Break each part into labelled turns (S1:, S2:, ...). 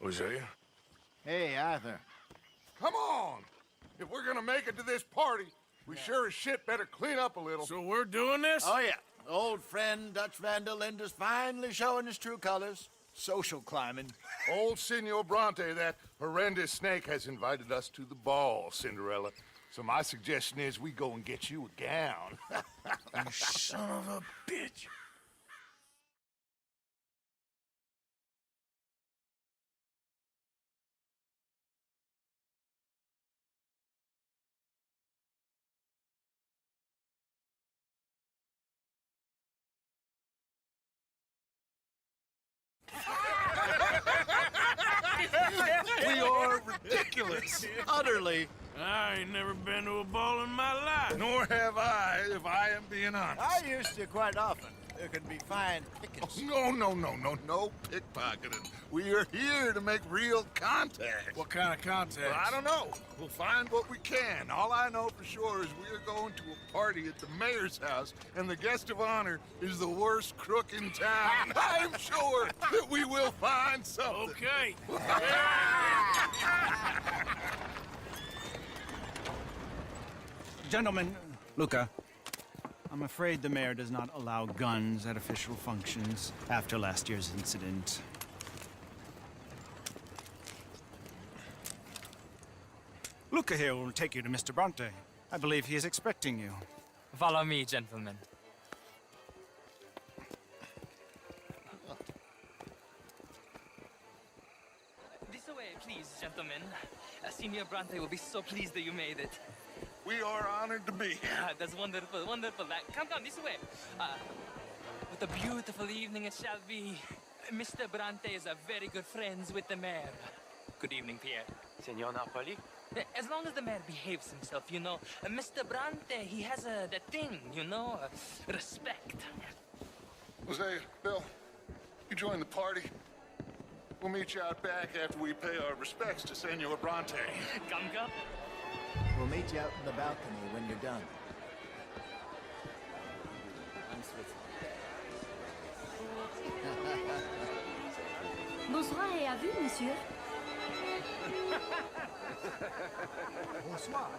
S1: Hosea?
S2: Hey, Arthur.
S3: Come on! If we're gonna make it to this party, we sure as shit better clean up a little.
S1: So we're doing this?
S2: Oh, yeah. Old friend Dutch Van der Linde's finally showing his true colors. Social climbing.
S3: Old Senor Bronte, that horrendous snake, has invited us to the ball, Cinderella. So my suggestion is we go and get you a gown.
S1: You son of a bitch.
S3: We are ridiculous.
S2: Utterly.
S1: I ain't never been to a ball in my life.
S3: Nor have I, if I am being honest.
S2: I used to quite often. There can be fine pickings.
S3: No pickpocketing. We are here to make real contact.
S1: What kind of contact?
S3: Well, I don't know. We'll find what we can. All I know for sure is we are going to a party at the mayor's house, and the guest of honor is the worst crook in town. I'm sure that we will find something.
S1: Okay.
S4: Gentlemen, Luca, I'm afraid the mayor does not allow guns at official functions after last year's incident. Luca here will take you to Mr. Bronte. I believe he is expecting you.
S5: Follow me, gentlemen. This way, please, gentlemen. Senior Bronte will be so pleased that you made it.
S3: We are honored to be here.
S5: That's wonderful, wonderful. Come, this way. What a beautiful evening it shall be. Mr. Bronte is a very good friends with the mayor. Good evening, Pierre.
S6: Senor Napoli?
S5: As long as the mayor behaves himself, you know. Mr. Bronte, he has that thing, you know, respect.
S3: Jose, Bill, you join the party. We'll meet you out back after we pay our respects to Senor Bronte.
S5: Come.
S2: We'll meet you out in the balcony when you're done.
S7: Bonsoir et à vous, monsieur.
S2: Bonsoir.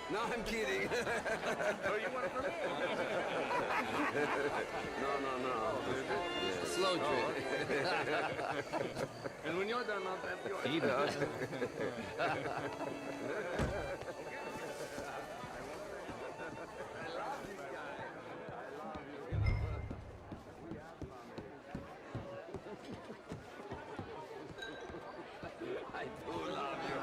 S6: No, I'm kidding.
S3: Oh, you want to come
S6: No. Slow trip. And when you're done, I'll tap yours. He does. I do love you.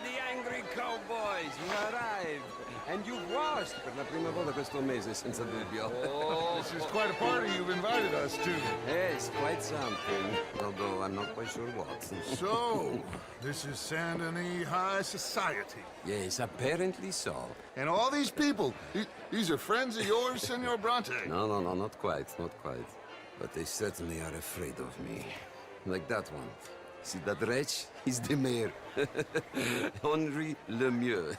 S6: The angry cowboys, you arrived. And you've washed per la prima volta questo mese, senza dubbio.
S3: Oh, this is quite a party you've invited us to.
S6: Yes, quite something. Although I'm not quite sure what.
S3: So, this is Saint Denis High Society.
S6: Yes, apparently so.
S3: And all these people, these are friends of yours, Senor Bronte?
S6: No, not quite, not quite. But they certainly are afraid of me. Like that one. See that wretch? He's the mayor. Henri Lemieux.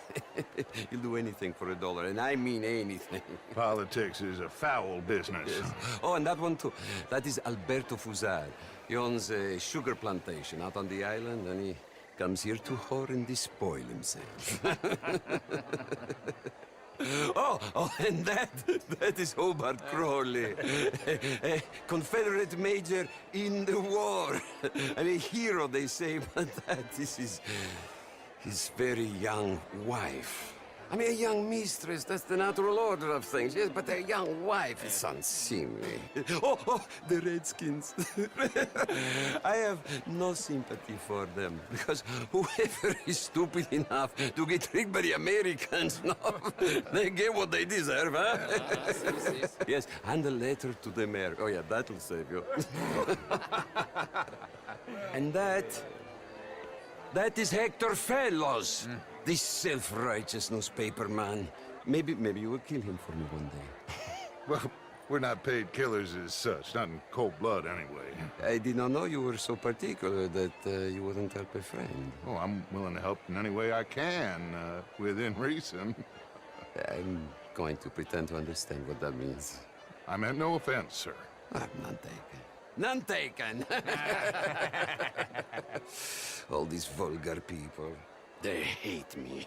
S6: He'll do anything for $1, and I mean anything.
S3: Politics is a foul business.
S6: Yes. Oh, and that one too. That is Alberto Fusar. He owns a sugar plantation out on the island, and he comes here to whore and despoil himself. Oh, and that is Hobart Crawley, a Confederate major in the war. And a hero, they say, but that is his very young wife. I mean, a young mistress, that's the natural order of things, yes, but a young wife is unseemly. Oh, the Redskins. I have no sympathy for them, because whoever is stupid enough to get tricked by the Americans, no, they get what they deserve, huh? Yes, and a letter to the mayor. Oh, yeah, that'll save you. And that is Hector Fellows. This self-righteous newspaper man. Maybe you will kill him for me one day.
S3: Well, we're not paid killers as such, not in cold blood anyway.
S6: I did not know you were so particular that you wouldn't help a friend.
S3: Oh, I'm willing to help in any way I can, within reason.
S6: I'm going to pretend to understand what that means.
S3: I meant no offense, sir.
S6: None taken. None taken! All these vulgar people, they hate me.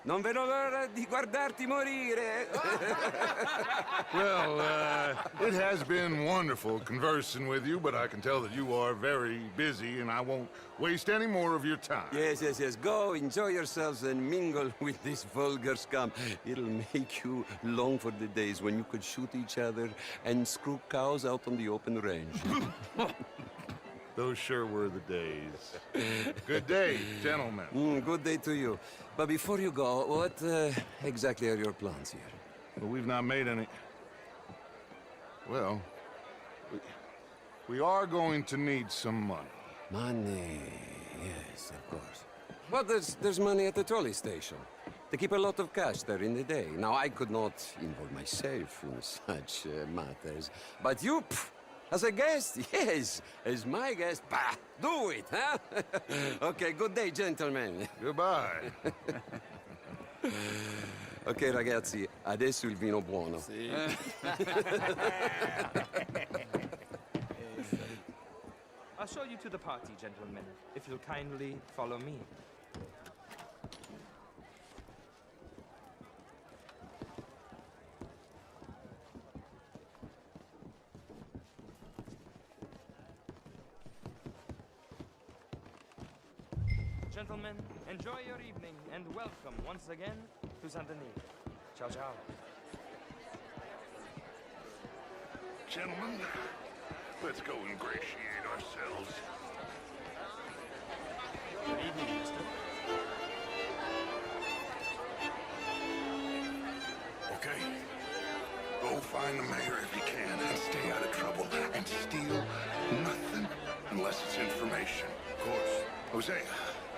S6: Non vedo l'ora di guardarti morire.
S3: Well, it has been wonderful conversing with you, but I can tell that you are very busy, and I won't waste any more of your time.
S6: Yes. Go, enjoy yourselves, and mingle with this vulgar scum. It'll make you long for the days when you could shoot each other and screw cows out on the open range.
S3: Those sure were the days. Good day, gentlemen.
S6: Good day to you. But before you go, what exactly are your plans here?
S3: Well, we've not made any... Well, we are going to need some money.
S6: Money, yes, of course. Well, there's money at the trolley station. They keep a lot of cash there in the day. Now, I could not involve myself in such matters. But you, as a guest, yes, as my guest, bah, do it, huh? Okay, good day, gentlemen.
S3: Goodbye.
S6: Ok, ragazzi, adesso il vino buono.
S8: I'll show you to the party, gentlemen, if you'll kindly follow me. Gentlemen, enjoy your evening and welcome once again to Saint Denis. Ciao, ciao.
S3: Gentlemen, let's go ingratiate ourselves.
S8: Good evening, mister.
S3: Okay? Go find the mayor if you can and stay out of trouble and steal nothing unless it's information. Of course. Hosea,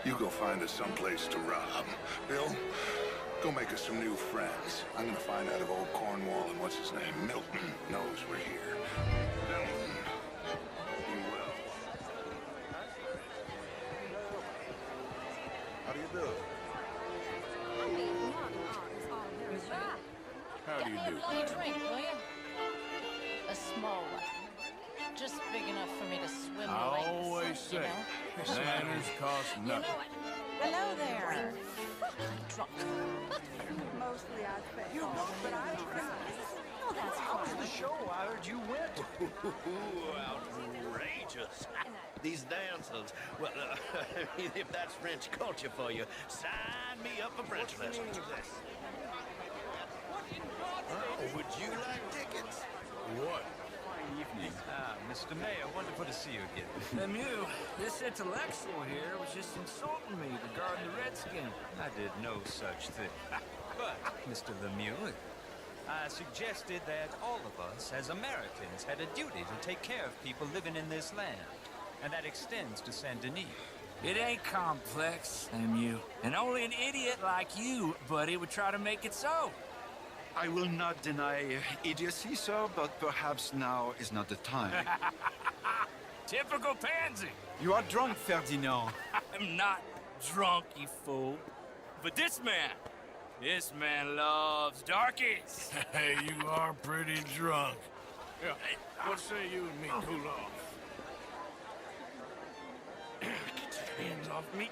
S3: you go find us someplace to rob. Bill, go make us some new friends. I'm gonna find out if old Cornwall and what's his name, Milton, knows we're here. Gentlemen, be well. How do you do?
S1: How do you do?
S9: Let me drink, will you? A small one. Just big enough for me to swim
S1: I
S9: away.
S1: always say, manners cost
S9: You know
S1: nothing.
S9: it. Hello there. I'm drunk.
S10: Mostly I think. You know, but I
S9: Oh, that's fine.
S2: The show, I heard you went.
S11: Outrageous. These dancers. Well, if that's French culture for you, sign me up for French lessons. Oh, would you like tickets?
S1: What?
S4: Evening. Mr. Mayor, wonderful to see you again.
S1: Lemieux, this intellectual here was just insulting me regarding the Redskin.
S4: I did no such thing. But, Mr. Lemieux, I suggested that all of us, as Americans, had a duty to take care of people living in this land. And that extends to Saint Denis.
S1: It ain't complex, Lemieux. And only an idiot like you, buddy, would try to make it so.
S12: I will not deny idiocy, sir, but perhaps now is not the time.
S1: Typical pansy.
S12: You are drunk, Ferdinand.
S1: I'm not drunk, you fool. But this man loves darkies. Hey, you are pretty drunk. Yeah, what say you and me cool off? Get your hands off me.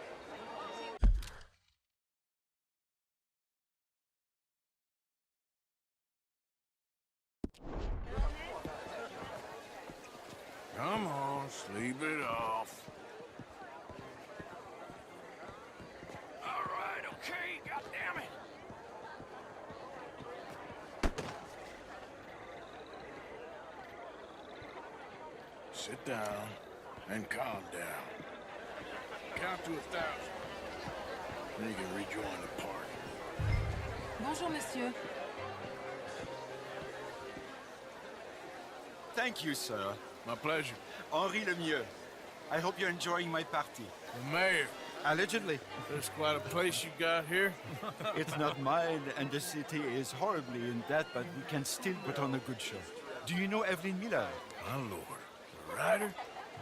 S1: Come on, sleep it off. All right, okay, goddammit.
S3: sit down and calm down. Count to 1,000. Then you can rejoin the party.
S9: Bonjour, monsieur.
S12: Thank you, sir.
S3: My pleasure.
S12: Henri Lemieux. I hope you're enjoying my party.
S3: The mayor.
S12: Allegedly.
S3: There's quite a place you got here.
S12: It's not mine, and the city is horribly in debt, but we can still put on a good show. Do you know Evelyn Miller?
S3: My lord. The writer?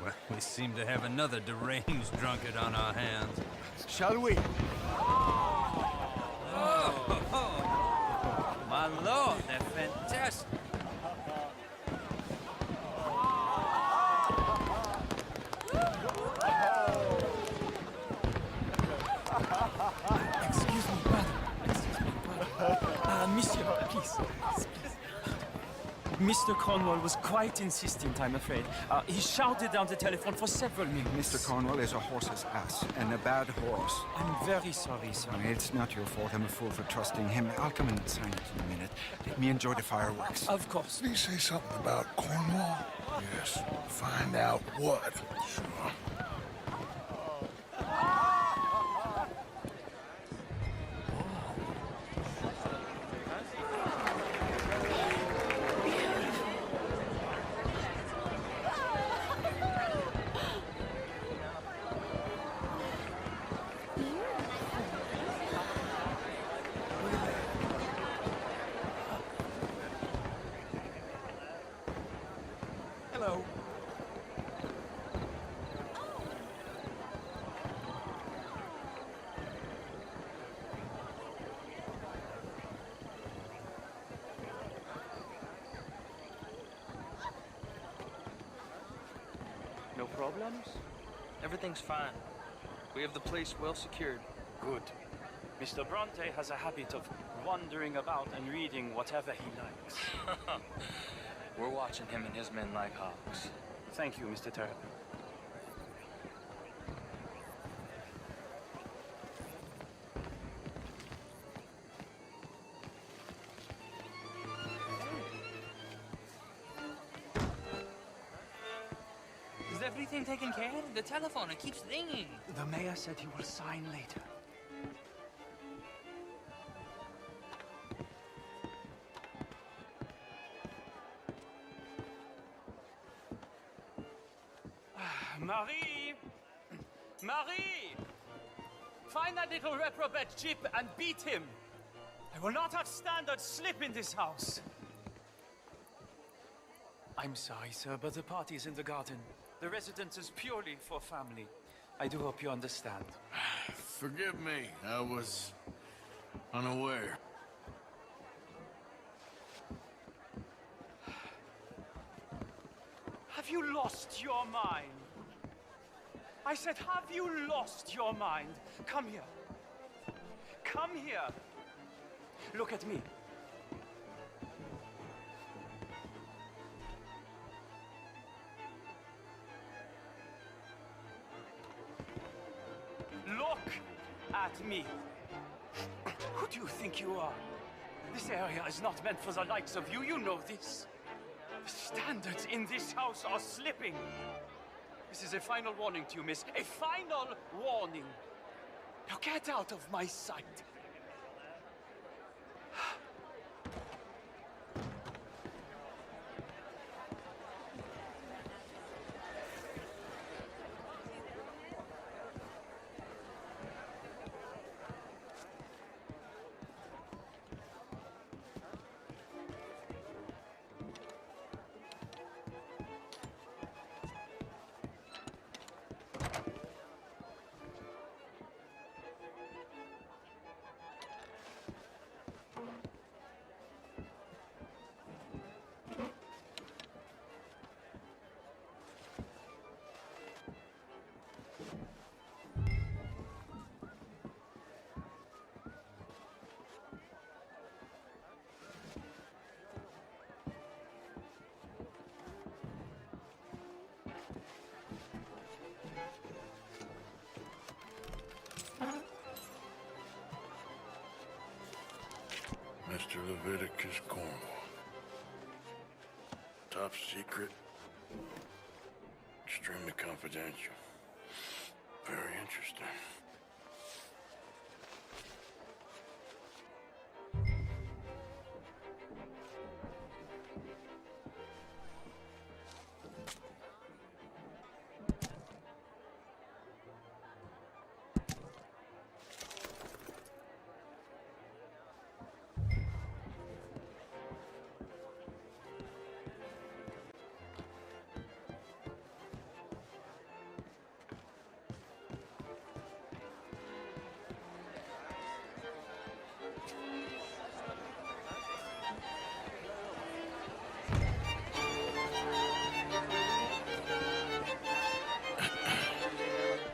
S1: Well, we seem to have another deranged drunkard on our hands.
S12: Shall we?
S1: My lord, they're fantastic.
S5: Excuse me, brother. Monsieur, please. Mr. Cornwall was quite insistent, I'm afraid. He shouted down the telephone for several minutes.
S12: Mr. Cornwall is a horse's ass, and a bad horse.
S5: I'm very sorry, sir.
S12: It's not your fault. I'm a fool for trusting him. I'll come and sign it in a minute. Let me enjoy the fireworks.
S5: Of course.
S3: Did he say something about Cornwall? Yes. Find out what. Sure.
S5: Hello.
S8: No problems? Everything's fine. We have the place well secured.
S5: Good. Mr. Bronte has a habit of wandering about and reading whatever he likes.
S8: We're watching him and his men like hawks.
S5: Thank you, Mr. Turpin.
S8: Is everything taken care of? The telephone, it keeps ringing.
S5: The mayor said he will sign later. Marie! Marie! Find that little reprobate Chip and beat him. I will not have standards slip in this house. I'm sorry, sir, but the party is in the garden. The residence is purely for family. I do hope you understand.
S3: Forgive me. I was unaware.
S5: Have you lost your mind? I said, have you lost your mind? Come here. Come here. Look at me. Look at me. Who do you think you are? This area is not meant for the likes of you. You know this. The standards in this house are slipping. This is a final warning to you, miss. A final warning. Now get out of my sight.
S3: Mr. Leviticus Cornwall. Top secret.
S1: Extremely confidential. Very interesting.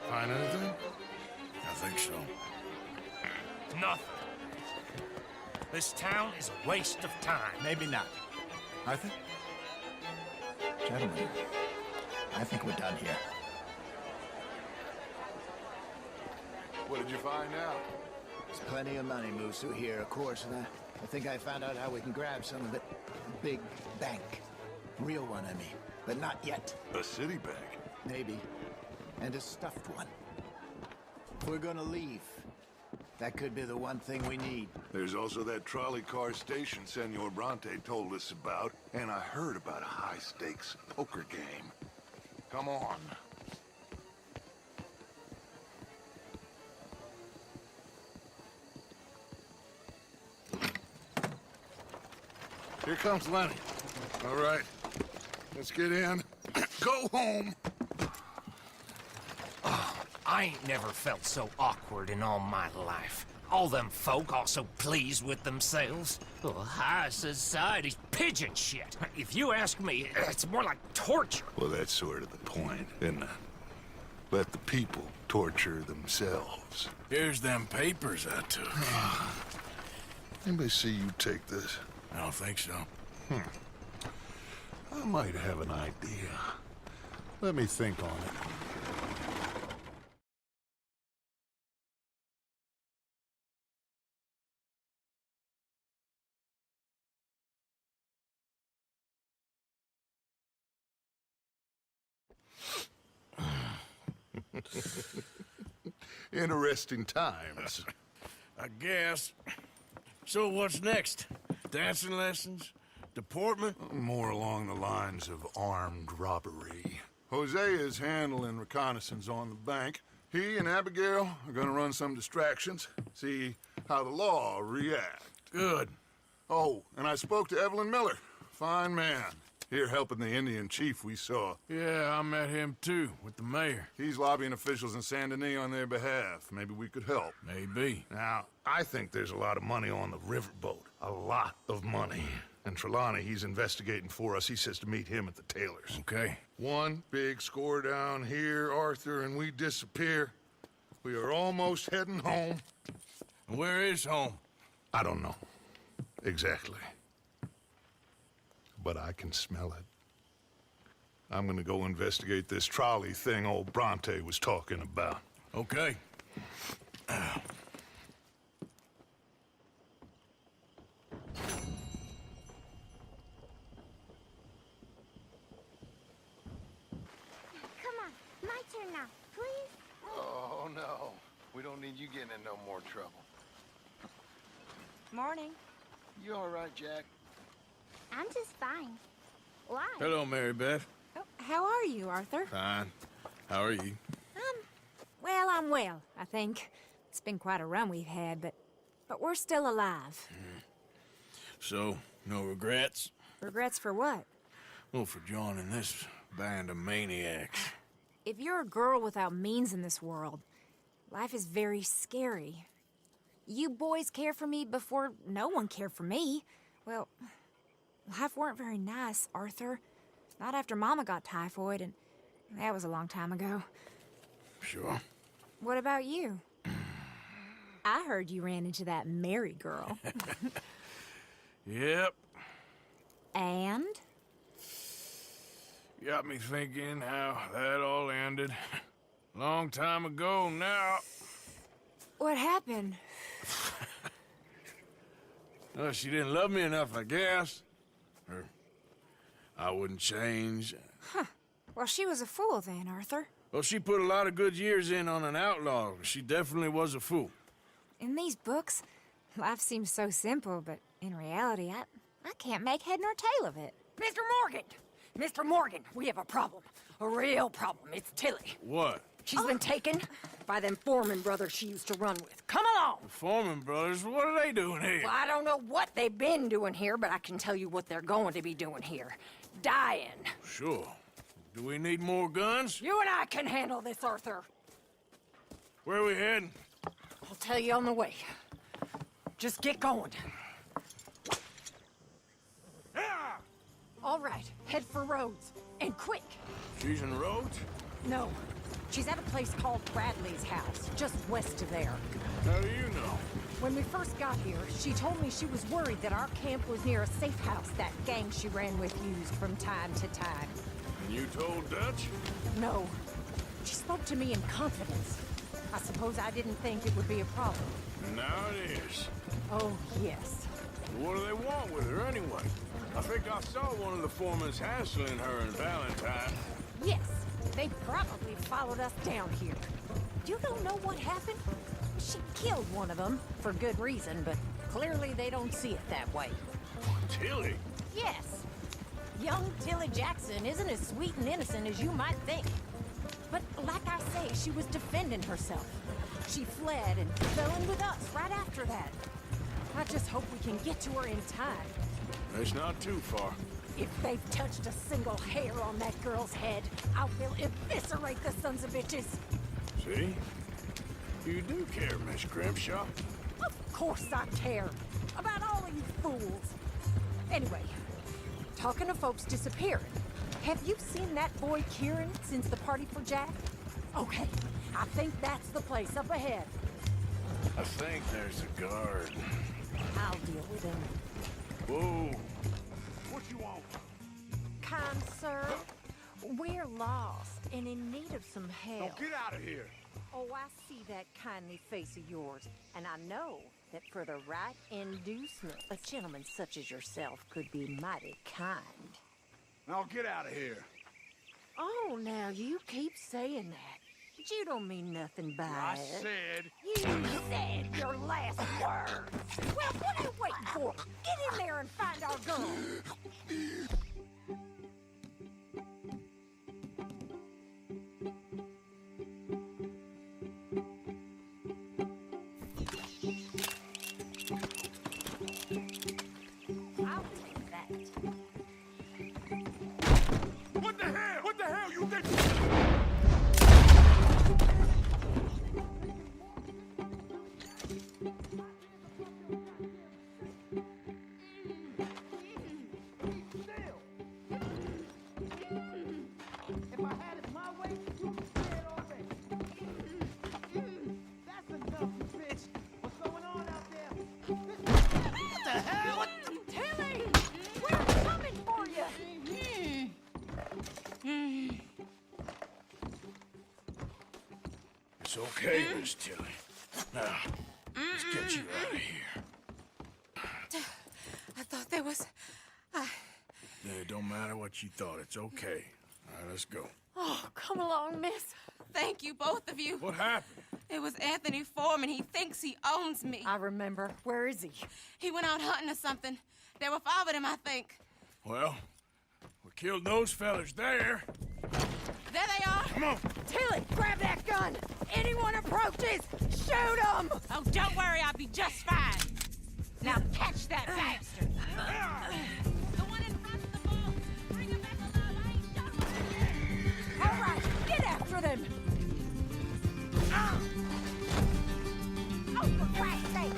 S3: Find anything?
S1: I think so.
S13: Nothing. This town is a waste of time.
S2: Maybe not. Arthur? Gentlemen, I think we're done here.
S3: What did you find out?
S2: There's plenty of money moves through here, of course, and I think I found out how we can grab some of it. A big bank. Real one, I mean. But not yet.
S3: A city bank?
S2: Maybe. And a stuffed one. If we're gonna leave, that could be the one thing we need.
S3: There's also that trolley car station Senor Bronte told us about, and I heard about a high-stakes poker game. Come on. Here comes Lenny. All right, let's get in. Go home.
S13: I ain't never felt so awkward in all my life. All them folk all so pleased with themselves. Oh, high society's pigeon shit. If you ask me, it's more like torture.
S3: Well, that's sort of the point, isn't it? Let the people torture themselves.
S1: Here's them papers I took.
S3: Anybody see you take this?
S1: I don't think so.
S3: I might have an idea. Let me think on it. Interesting times.
S1: I guess. So what's next? Dancing lessons? Deportment?
S3: More along the lines of armed robbery. Jose is handling reconnaissance on the bank. He and Abigail are gonna run some distractions, see how the law react.
S1: Good.
S3: Oh, and I spoke to Evelyn Miller. Fine man. Here helping the Indian chief we saw.
S1: Yeah, I met him too, with the mayor.
S3: He's lobbying officials in Saint Denis on their behalf. Maybe we could help.
S1: Maybe.
S3: Now, I think there's a lot of money on the riverboat. A lot of money. And Trelawney, he's investigating for us. He says to meet him at the Taylor's.
S1: Okay.
S3: One big score down here, Arthur, and we disappear. We are almost heading home.
S1: Where is home?
S3: I don't know. Exactly. But I can smell it. I'm gonna go investigate this trolley thing old Bronte was talking about.
S1: Okay.
S14: Come on, my turn now, please.
S15: Oh, no. We don't need you getting in no more trouble.
S10: Morning.
S15: You all right, Jack?
S14: I'm just fine. Why?
S1: Hello, Mary Beth.
S10: Oh, how are you, Arthur?
S1: Fine. How are you?
S10: Well, I'm well, I think. It's been quite a run we've had, but we're still alive.
S1: So, no regrets?
S10: Regrets for what?
S1: Well, for joining this band of maniacs.
S10: If you're a girl without means in this world, life is very scary. You boys cared for me before no one cared for me. Well, life weren't very nice, Arthur. Not after Mama got typhoid, and that was a long time ago.
S1: Sure.
S10: What about you? I heard you ran into that Mary girl.
S1: Yep.
S10: And?
S1: Got me thinking how that all ended. Long time ago now.
S10: What happened?
S1: Well, she didn't love me enough, I guess. Or I wouldn't change.
S10: Huh. Well, she was a fool then, Arthur.
S1: Well, she put a lot of good years in on an outlaw. She definitely was a fool.
S10: In these books, life seems so simple, but in reality, I can't make head nor tail of it.
S16: Mr. Morgan! Mr. Morgan, we have a problem. A real problem. It's Tilly.
S1: What?
S16: She's been taken by them Foreman brothers she used to run with. Come along!
S1: The Foreman brothers? What are they doing here?
S16: Well, I don't know what they've been doing here, but I can tell you what they're going to be doing here. Dying.
S1: Sure. Do we need more guns?
S16: You and I can handle this, Arthur.
S1: Where are we heading?
S16: I'll tell you on the way. Just get going. All right, head for Rhodes. And quick.
S1: She's in Rhodes?
S16: No, she's at a place called Bradley's house, just west of there.
S1: How do you know?
S16: When we first got here, she told me she was worried that our camp was near a safe house that gang she ran with used from time to time.
S1: And you told Dutch?
S16: No. She spoke to me in confidence. I suppose I didn't think it would be a problem.
S1: Now it is.
S16: Oh, yes.
S1: What do they want with her anyway? I think I saw one of the foremans hassling her and Valentine.
S16: Yes, they probably followed us down here. You don't know what happened? She killed one of them, for good reason, but clearly they don't see it that way.
S1: Tilly?
S16: Yes. Young Tilly Jackson isn't as sweet and innocent as you might think. But like I say, she was defending herself. She fled and fell in with us right after that. I just hope we can get to her in time.
S1: It's not too far.
S16: If they've touched a single hair on that girl's head, I will eviscerate the sons of bitches.
S1: See? You do care, Miss Grimshaw.
S16: Of course I care. About all of you fools. Anyway, talking of folks disappearing, have you seen that boy Kieran since the party for Jack? Okay, I think that's the place up ahead.
S1: I think there's a guard.
S16: I'll deal with him.
S1: Whoa. What you want?
S16: Kind sir, we're lost and in need of some help.
S1: Now get out of here.
S16: Oh, I see that kindly face of yours, and I know that for the right inducement, a gentleman such as yourself could be mighty kind.
S1: Now get out of here.
S16: Oh, now you keep saying that. But you don't mean nothing by
S1: I
S16: it.
S1: said...
S16: You said your last words. Well, what are you waiting for? Get in there and find our girl. I'll take that.
S1: What the hell? What the hell you think? It's okay, Miss Tilly. Now, let's get you out of here.
S17: I thought there was...
S1: It don't matter what you thought. It's okay. All right, let's go.
S17: Oh, come along, miss. Thank you, both of you.
S1: What happened?
S17: It was Anthony Foreman. He thinks he owns me.
S16: I remember. Where is he?
S17: He went out hunting or something. There were 5 of them, I think.
S1: Well, we killed those fellas there.
S17: There they are.
S1: Come on.
S16: Tilly, grab that gun. Anyone approaches, shoot them.
S17: Oh, don't worry. I'll be just fine. Now catch that bastard. The one in front of the boat. Bring him back alive. I ain't done with him yet.
S16: All right, get after them. Oh, for Christ's sake.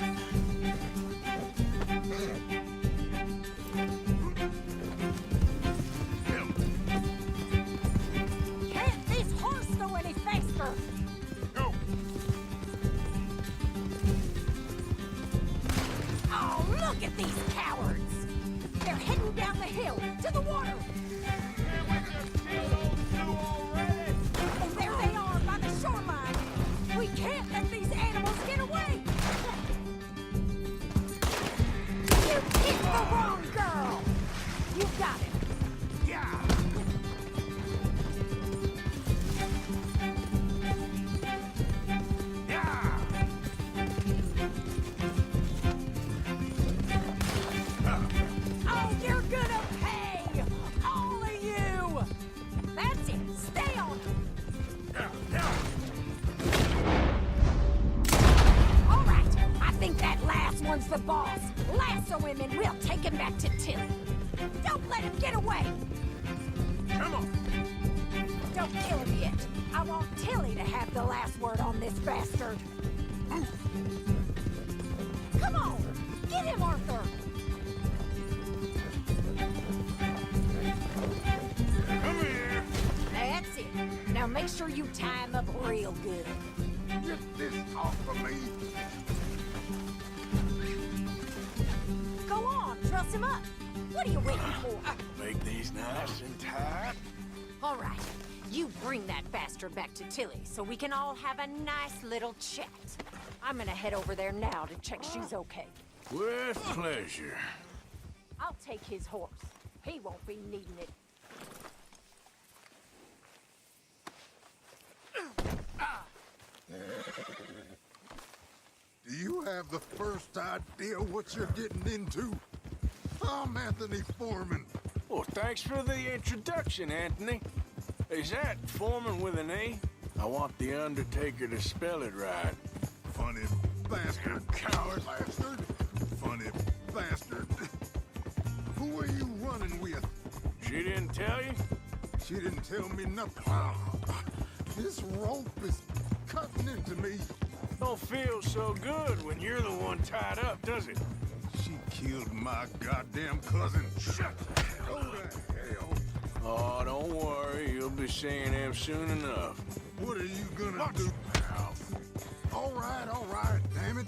S16: Can't this horse go any faster?
S1: Go.
S16: Oh, look at these cowards. They're heading down the hill to the water. And there they are by the shoreline. We can't let these animals get away. You picked the wrong girl. You got it.
S1: Yeah.
S16: one's the boss. Lasso him and we'll take him back to Tilly. Don't let him get away!
S1: Come on!
S16: Don't kill him yet. I want Tilly to have the last word on this bastard. Come on! Get him, Arthur!
S1: Come here!
S16: That's it. Now make sure you tie him up real good.
S3: Get this off of me!
S16: Go on, truss him up. What are you waiting for?
S1: Make these nice and tight.
S16: All right, you bring that bastard back to Tilly so we can all have a nice little chat. I'm gonna head over there now to check she's okay.
S1: With pleasure.
S16: I'll take his horse. He won't be needing it.
S3: Do you have the first idea what you're getting into? I'm Anthony Foreman.
S1: Well, thanks for the introduction, Anthony. Is that Foreman with an E? I want the Undertaker to spell it right.
S3: Funny bastard, coward bastard. Funny bastard. Who are you running with?
S1: She didn't tell you?
S3: She didn't tell me nothing. This rope is cutting into me.
S1: Don't feel so good when you're the one tied up, does it?
S3: She killed my goddamn cousin. Shut the hell up. Hell.
S1: Oh, don't worry. You'll be seeing him soon enough.
S3: What are you gonna do? All right, damn it.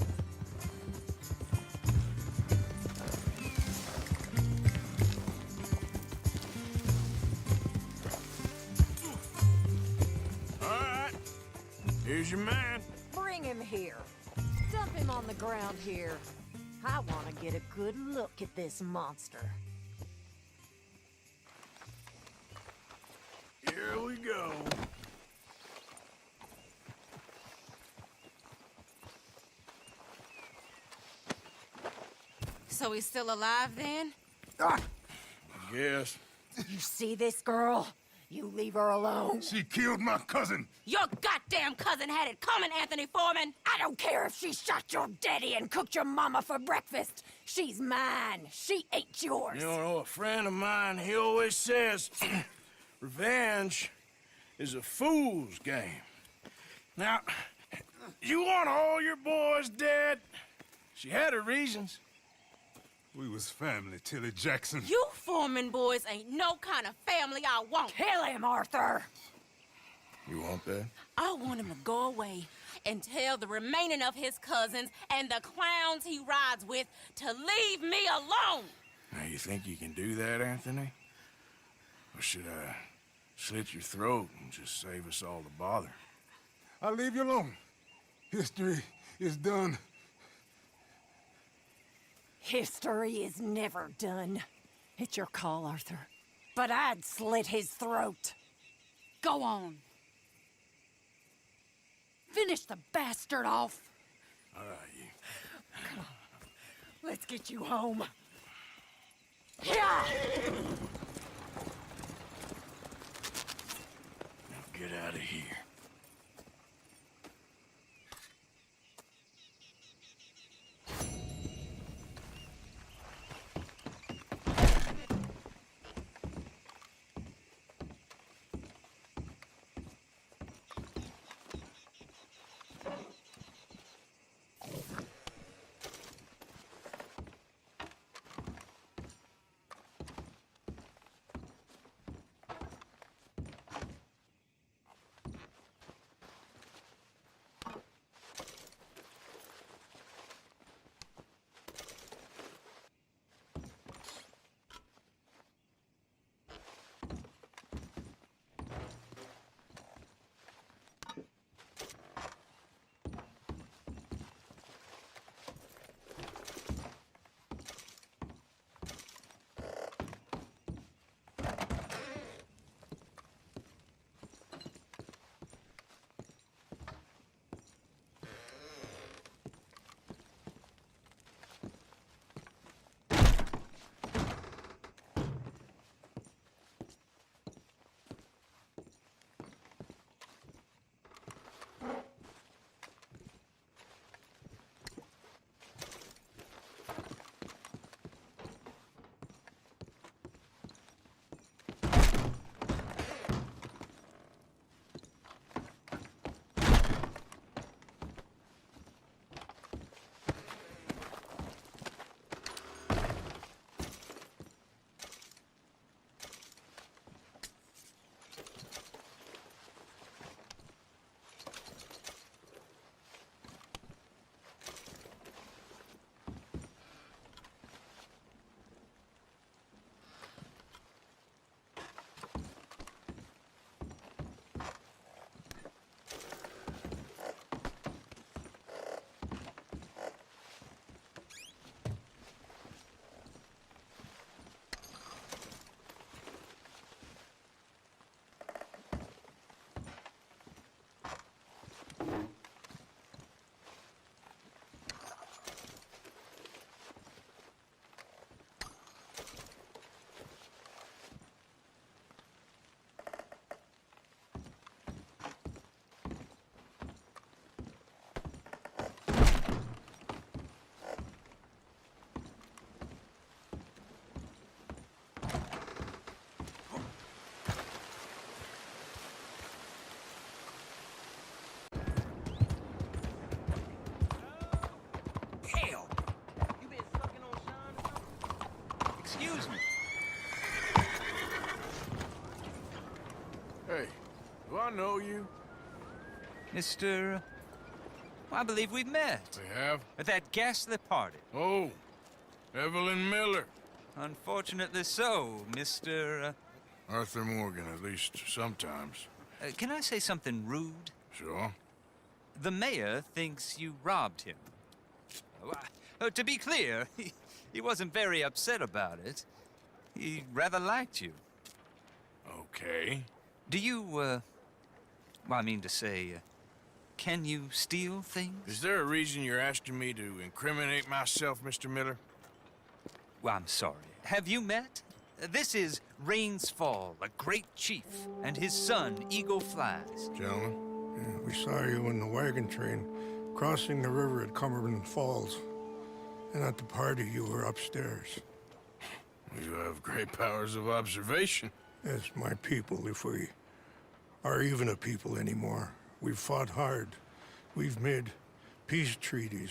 S1: All right. Here's your man.
S16: Bring him here. Dump him on the ground here. I want to get a good look at this monster.
S1: Here we go.
S17: So he's still alive then?
S1: I guess.
S16: You see this girl? You leave her alone.
S3: She killed my cousin.
S17: Your goddamn cousin had it coming, Anthony Foreman!
S16: I don't care if she shot your daddy and cooked your mama for breakfast. She's mine. She ain't yours.
S1: You know, a friend of mine, he always says, revenge is a fool's game. Now, you want all your boys dead? She had her reasons.
S3: We was family, Tilly Jackson.
S17: You Foreman boys ain't no kind of family I want.
S16: Kill him, Arthur!
S1: You want that?
S17: I want him to go away and tell the remaining of his cousins and the clowns he rides with to leave me alone.
S1: Now, you think you can do that, Anthony? Or should I slit your throat and just save us all the bother?
S3: I'll leave you alone. History is done.
S16: History is never done. It's your call, Arthur. But I'd slit his throat.
S17: Go on.
S16: Finish the bastard off.
S1: All right, you.
S16: Come on. Let's get you home. Yeah!
S1: Now get out of here.
S4: hell! You been sucking on Sean or something? Excuse me.
S15: Hey, do I know you?
S4: Mr. I believe we've met.
S15: We have?
S4: At that ghastly party.
S15: Oh, Evelyn Miller.
S4: Unfortunately so, Mr.
S15: Arthur Morgan, at least sometimes.
S4: Can I say something rude?
S15: Sure.
S4: The mayor thinks you robbed him. To be clear, he wasn't very upset about it. He rather liked you.
S15: Okay.
S4: Do you, well, I mean to say, can you steal things?
S15: Is there a reason you're asking me to incriminate myself, Mr. Miller?
S4: Well, I'm sorry. Have you met? This is Rains Fall, a great chief, and his son, Eagle Flies.
S15: Gentlemen?
S18: Yeah, we saw you in the wagon train crossing the river at Cumberland Falls. And at the party, you were upstairs.
S15: You have great powers of observation.
S18: Yes, my people, if we are even a people anymore. We've fought hard. We've made peace treaties,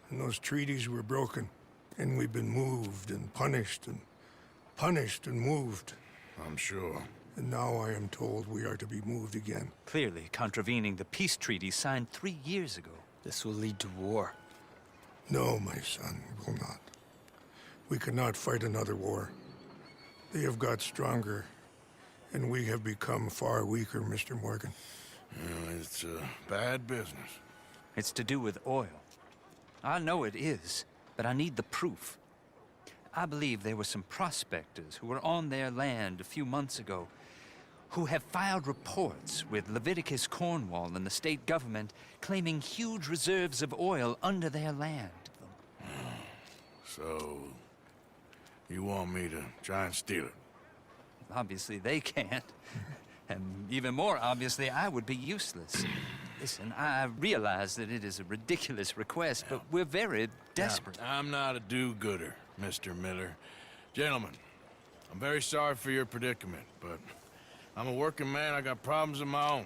S18: and those treaties were broken. And we've been moved and punished and moved.
S15: I'm sure.
S18: And now I am told we are to be moved again.
S4: Clearly contravening the peace treaty signed 3 years ago.
S19: This will lead to war.
S18: No, my son, it will not. We cannot fight another war. They have got stronger, and we have become far weaker, Mr. Morgan.
S15: It's bad business.
S4: It's to do with oil. I know it is, but I need the proof. I believe there were some prospectors who were on their land a few months ago who have filed reports with Leviticus Cornwall and the state government claiming huge reserves of oil under their land.
S15: So, you want me to try and steal it?
S4: Obviously they can't. And even more obviously, I would be useless. Listen, I realize that it is a ridiculous request, but we're very desperate.
S15: Now, I'm not a do-gooder, Mr. Miller. Gentlemen, I'm very sorry for your predicament, but I'm a working man. I got problems of my own.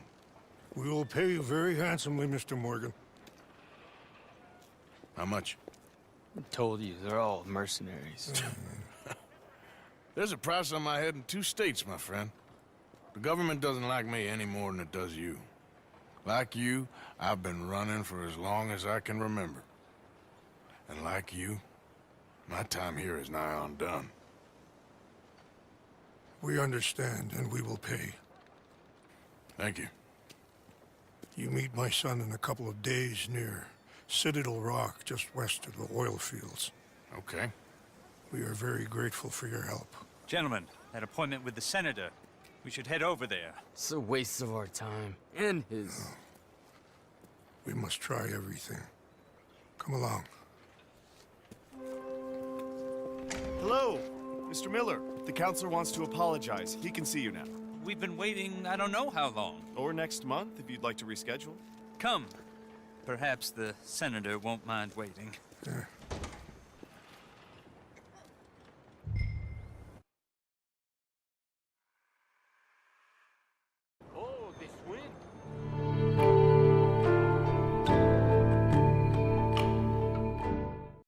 S18: We will pay you very handsomely, Mr. Morgan.
S15: How much?
S19: I told you, they're all mercenaries.
S15: There's a price on my head in 2 states, my friend. The government doesn't like me any more than it does you. Like you, I've been running for as long as I can remember. And like you, my time here is nigh undone.
S18: We understand, and we will pay.
S15: Thank you.
S18: You meet my son in a couple of days near Citadel Rock, just west of the oil fields.
S15: Okay.
S18: We are very grateful for your help.
S4: Gentlemen, that appointment with the senator. We should head over there.
S19: It's a waste of our time. And his.
S18: Oh. We must try everything. Come along.
S20: Hello, Mr. Miller. The counselor wants to apologize. He can see you now.
S4: We've been waiting I don't know how long.
S20: Or next month, if you'd like to reschedule.
S4: Come. Perhaps the senator won't mind waiting.